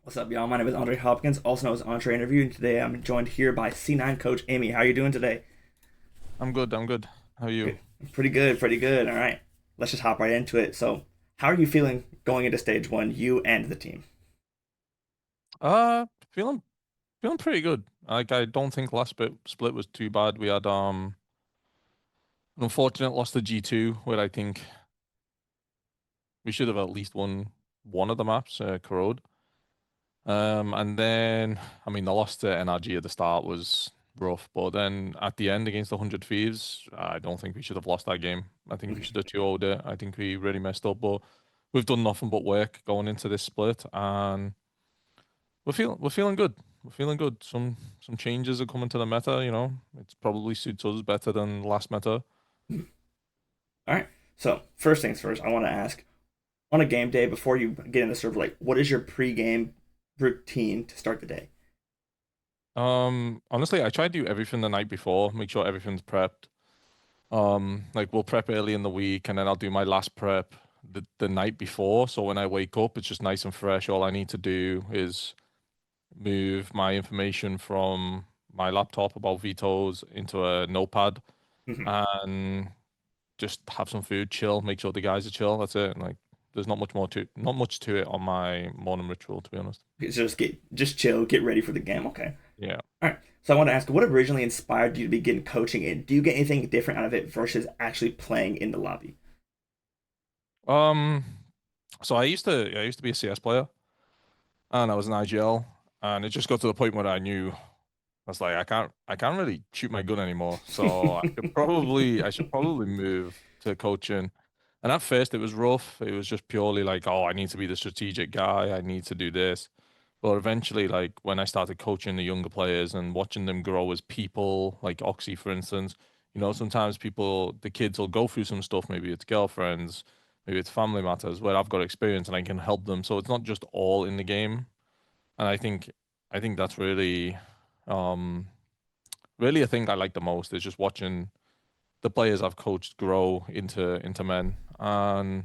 What's up, y'all? My name is Andre Hopkins, also known as Entre Interview, and today I'm joined here by C9 coach Immi. How are you doing today? I'm good. I'm good. How are you? Pretty good, pretty good. All right, let's just hop right into it. So, how are you feeling going into stage one, you and the team? Uh, feeling feeling pretty good. Like I don't think last split was too bad. We had an unfortunate loss to G2, where I think we should have at least won one of the maps, Corrode. And then I mean the loss to NRG at the start was rough, but then at the end against the 100 Thieves, I don't think we should have lost that game. I think we should have 2-0'd it. I think we really messed up, but we've done nothing but work going into this split, and we're feeling good. We're feeling good. Some changes are coming to the meta, It's probably suits us better than last meta. All right. So, first things first, I want to ask on a game day before you get in the server, like, what is your pre-game routine to start the day? Honestly, I try to do everything the night before, make sure everything's prepped. Like we'll prep early in the week and then I'll do my last prep the night before. So when I wake up, it's just nice and fresh. All I need to do is move my information from my laptop about vetoes into a notepad Mhm. and just have some food, chill, make sure the guys are chill. That's it. Like, there's not much to it on my morning ritual, to be honest. Just chill, get ready for the game. Okay. Yeah. All right. So I want to ask, what originally inspired you to begin coaching in? Do you get anything different out of it versus actually playing in the lobby? Um. So I used to be a CS player, and I was an IGL, and it just got to the point where I knew I was like, I can't really shoot my gun anymore. So I should probably move to coaching. And at first it was rough. It was just purely like, oh, I need to be the strategic guy. I need to do this. But eventually, like when I started coaching the younger players and watching them grow as people, like Oxy, for instance, sometimes the kids will go through some stuff. Maybe it's girlfriends, maybe it's family matters where I've got experience and I can help them. So it's not just all in the game. And I think that's um, really a thing I like the most is just watching the players I've coached grow into men. And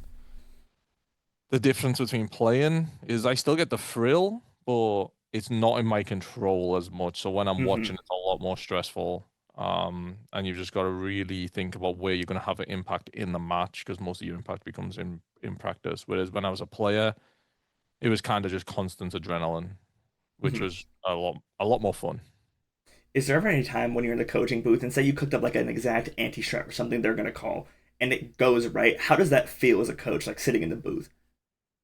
the difference between playing is I still get the thrill, but it's not in my control as much. So when I'm Hmm. watching, it's a lot more stressful. And you've just got to really think about where you're going to have an impact in the match because most of your impact becomes in practice. Whereas when I was a player, it was kind of just constant adrenaline, which Hmm. was a lot more fun. Is there ever any time when you're in the coaching booth and say you cooked up like an exact anti-strat or something they're going to call and it goes right? How does that feel as a coach, like sitting in the booth?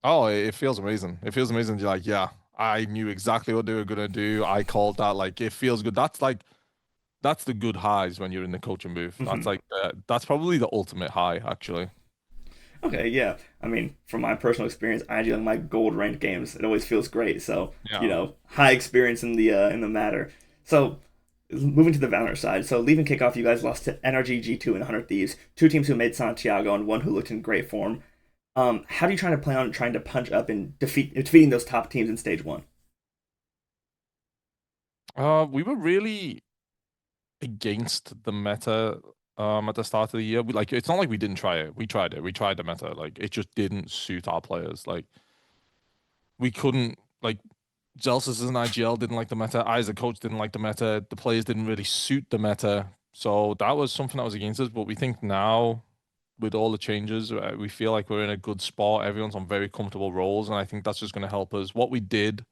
Oh, it feels amazing. It feels amazing. You're like, yeah, I knew exactly what they were gonna do. I called that. Like, it feels good. That's the good highs when you're in the coaching booth. Hmm. That's probably the ultimate high, actually. Okay, yeah. I mean, from my personal experience, I do like my gold ranked games. It always feels great. So, Yeah. high experience in the matter. So, moving to the Valorant side. So, leaving kickoff, you guys lost to NRG, G2, and 100 Thieves, two teams who made Santiago and one who looked in great form. How do you try to plan on trying to punch up and defeating those top teams in stage one? We were really against the meta at the start of the year. It's not like we didn't try it. We tried it. We tried the meta. Like it just didn't suit our players. Like we couldn't like Zellsis as an IGL didn't like the meta. I as a coach didn't like the meta. The players didn't really suit the meta. So that was something that was against us. But we think now, with all the changes, we feel like we're in a good spot. Everyone's on very comfortable roles, and I think that's just going to help us. What we did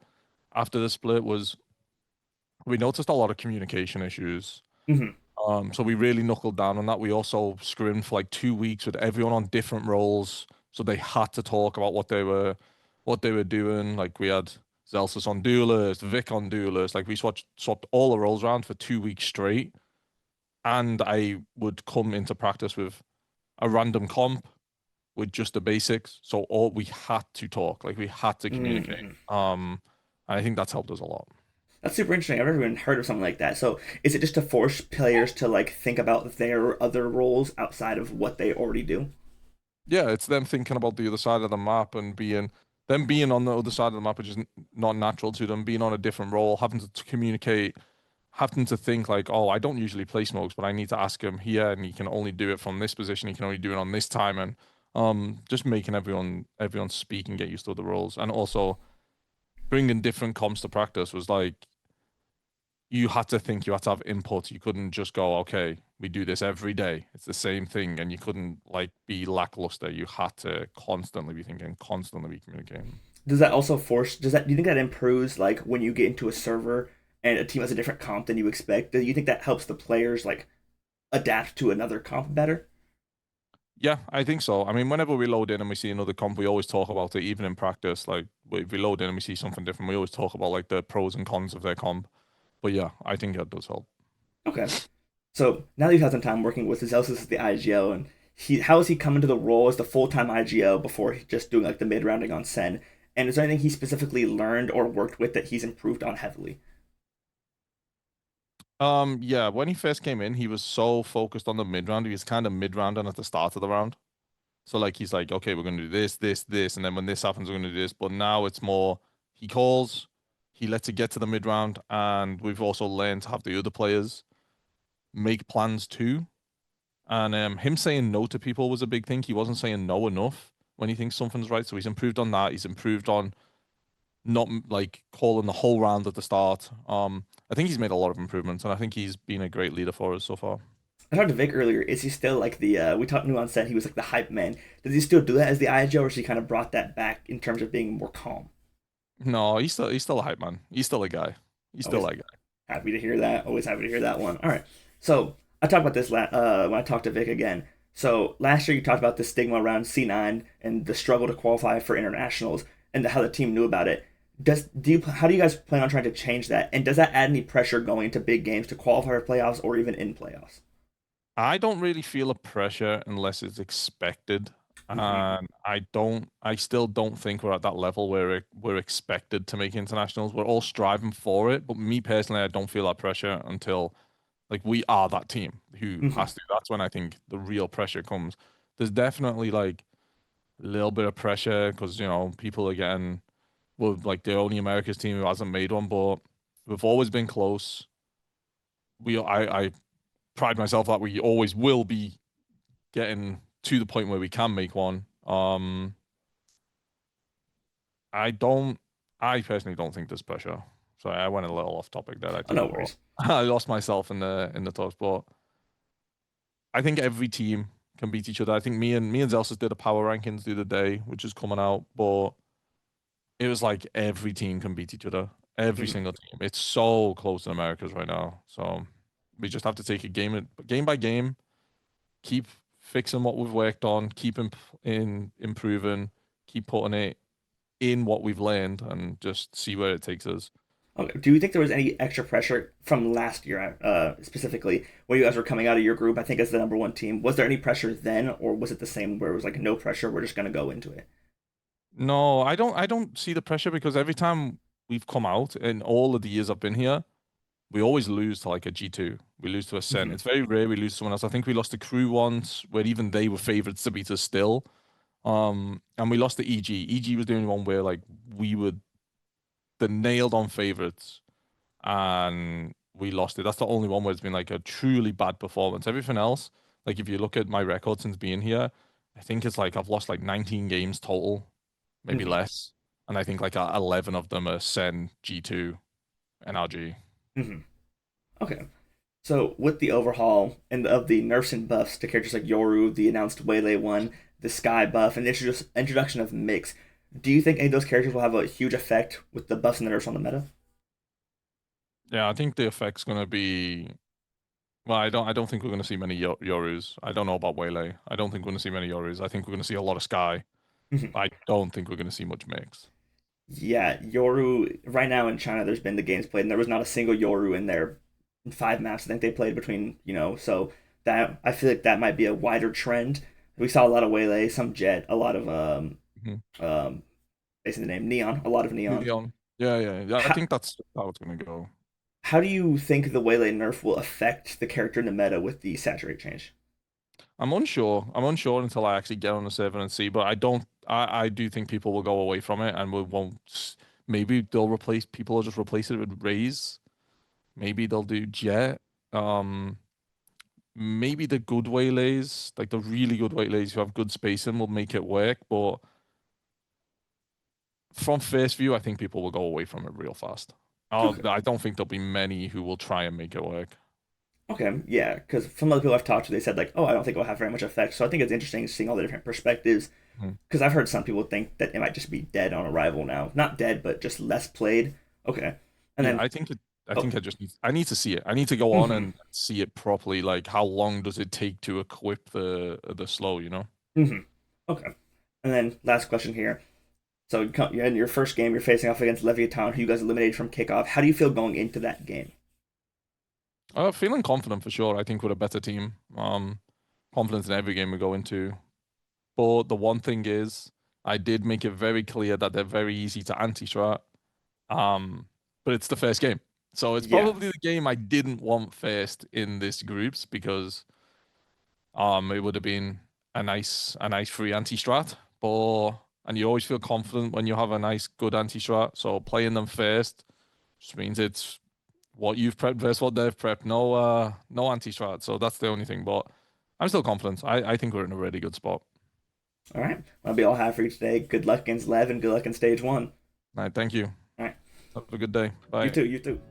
after the split was we noticed a lot of communication issues. Hmm. So we really knuckled down on that. We also scrimmed for like 2 weeks with everyone on different roles, so they had to talk about what they were doing. Like we had Zellsis on duelist, Vic on duelist. Like we swapped all the roles around for 2 weeks straight, and I would come into practice with a random comp with just the basics. So all we had to talk, like we had to communicate. Hmm. And I think that's helped us a lot. That's super interesting. I've never even heard of something like that. So, is it just to force players to like think about their other roles outside of what they already do? Yeah, it's them thinking about the other side of the map and being on the other side of the map, which is not natural to them, being on a different role, having to communicate, having to think like, oh, I don't usually play smokes, but I need to ask him here, and he can only do it from this position. He can only do it on this time, and just making everyone speak and get used to the roles, and also bringing different comps to practice was like you had to think, you had to have input. You couldn't just go, okay, we do this every day. It's the same thing, and you couldn't like be lackluster. You had to constantly be thinking, constantly be communicating. Does that also force? Does that? Do you think that improves like when you get into a server and a team has a different comp than you expect? Do you think that helps the players like adapt to another comp better? Yeah, I think so. I mean, whenever we load in and we see another comp, we always talk about it, even in practice. Like, if we load in and we see something different, we always talk about like the pros and cons of their comp. But yeah, I think that does help. Okay. So now that you've had some time working with Zellsis as the IGL, and how has he come into the role as the full time IGL before just doing like the mid rounding on Sen? And is there anything he specifically learned or worked with that he's improved on heavily? Yeah, when he first came in, he was so focused on the mid round. He was kind of mid rounding at the start of the round. So like he's like, okay, we're gonna do this, this, this, and then when this happens, we're gonna do this. But now it's more he calls, he lets it get to the mid round, and we've also learned to have the other players make plans too. And him saying no to people was a big thing. He wasn't saying no enough when he thinks something's right. So he's improved on that. He's improved on not like calling the whole round at the start. I think he's made a lot of improvements, and I think he's been a great leader for us so far. I talked to Vic earlier. Is he still like the we talked to on set? He was like the hype man. Does he still do that as the IGL, or has he kind of brought that back in terms of being more calm? No, he's still a hype man. He's still a guy. He's still Always that guy. happy to hear that. Always happy to hear that one. All right. So I talked about this when I talked to Vic again. So last year you talked about the stigma around C9 and the struggle to qualify for internationals and how the team knew about it. How do you guys plan on trying to change that? And does that add any pressure going into big games to qualify for playoffs or even in playoffs? I don't really feel a pressure unless it's expected. Mm-hmm. And I still don't think we're at that level where we're expected to make internationals. We're all striving for it, but me personally, I don't feel that pressure until like we are that team who Mm-hmm. has to. That's when I think the real pressure comes. There's definitely like a little bit of pressure because people are getting well like the only America's team who hasn't made one, but we've always been close. I pride myself that we always will be getting to the point where we can make one. I don't. I personally don't think there's pressure. Sorry, I went a little off topic there. I Oh, think, no but worries. I lost myself in the talks. But I think every team can beat each other. I think me and Zellsis did a power rankings the other day, which is coming out, but it was like every team can beat each other. Every Mm-hmm. single team. It's so close in Americas right now. So we just have to take it game by game, keep fixing what we've worked on, keep in improving, keep putting it in what we've learned, and just see where it takes us. Okay. Do you think there was any extra pressure from last year, specifically, when you guys were coming out of your group? I think as the number one team, was there any pressure then, or was it the same where it was like no pressure? We're just gonna go into it. No, I don't see the pressure because every time we've come out in all of the years I've been here, we always lose to like a G2. We lose to a Sen. Mm-hmm. It's very rare we lose to someone else. I think we lost to Crew once, where even they were favorites to beat us still. And we lost to EG. EG was the only one where like we were the nailed on favorites and we lost it. That's the only one where it's been like a truly bad performance. Everything else, like if you look at my record since being here, I think it's like I've lost like 19 games total, maybe Mm-hmm. less. And I think like 11 of them are Sen, G2, and RG. Mm-hmm. Okay. So with the overhaul and of the nerfs and buffs to characters like Yoru, the announced Waylay one, the Skye buff, and the introduction of Mix, do you think any of those characters will have a huge effect with the buffs and the nerfs on the meta? Yeah, I think the effect's gonna be well, I don't think we're gonna see many Yorus. I don't know about Waylay. I don't think we're gonna see many Yorus. I think we're gonna see a lot of Skye. I don't think we're gonna see much mix. Yeah, Yoru right now in China, there's been the games played, and there was not a single Yoru in there in 5 maps. I think they played between, so that I feel like that might be a wider trend. We saw a lot of Waylay, some Jet, a lot of Mhm. um, basically the name Neon, a lot of Neon. Leviatan. Yeah. I How, think that's how it's gonna go. how do you think the Waylay nerf will affect the character in the meta with the saturate change? I'm unsure. I'm unsure until I actually get on the server and see. But I don't. I do think people will go away from it and we won't. Maybe they'll replace. People will just replace it with Raze. Maybe they'll do Jet. Um, maybe the good waylays, like the really good waylays who have good spacing, will make it work. But from first view, I think people will go away from it real fast. Okay. I don't think there'll be many who will try and make it work. Okay, yeah, because from other people I've talked to, they said like, "Oh, I don't think it'll have very much effect." So I think it's interesting seeing all the different perspectives. Mhm. Because I've heard some people think that it might just be dead on arrival now, not dead, but just less played. Okay, and Yeah, then I oh, think I need to see it. I need to go on mm-hmm, and see it properly. Like, how long does it take to equip the slow, you know? mm-hmm, okay, and then last question here. So you're in your first game, you're facing off against Leviatan, who you guys eliminated from kickoff. How do you feel going into that game? Feeling confident for sure. I think we're a better team. Confidence in every game we go into. But the one thing is, I did make it very clear that they're very easy to anti-strat. But it's the first game. So it's Yeah, probably the game I didn't want first in this groups because it would have been a nice free anti-strat. But and you always feel confident when you have a nice good anti-strat. So playing them first just means it's what you've prepped versus what they've prepped. No anti-strat. So that's the only thing. But I'm still confident. I think we're in a really good spot. all right, that'll be all I have for you today. Good luck against Lev and good luck in stage one. All right, thank you. All right, Have a good day. you Bye. too, you too.